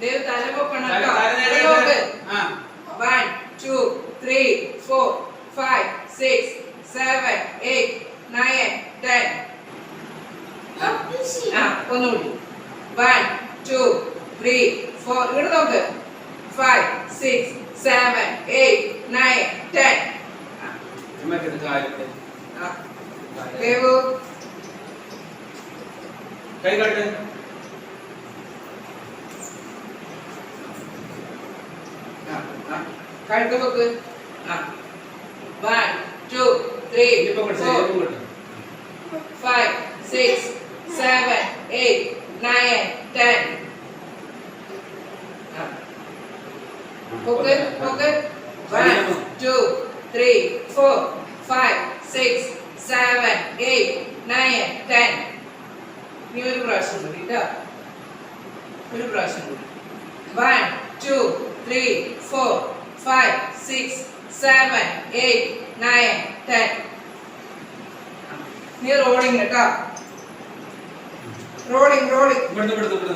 ദേവ് തല പൊക്കണം കേട്ടോ. 1 2 3 4 5 6 7 8 9 10. ഒന്നുകൂടി 1 2 3 4 ഇങ്ങോട്ട് നോക്ക് 5 6 7 8 9 10. ദേവു കൈ കാട്ട്. കഴുത്ത് വെക്ക്. 1 2 3 4 5 6 7 8 9 10. Okay, okay. 1 2 3 4 5 6 7 8 9 10. നീ ഒരു പ്രാവശ്യം കൂടി കേട്ടോ. ഒരു പ്രാവശ്യം കൂടി 1 2 3 4 5 6 7 8 9 10. നീ റോളിങ് കേട്ടോ. റോളിങ് ഇവിടുന്ന്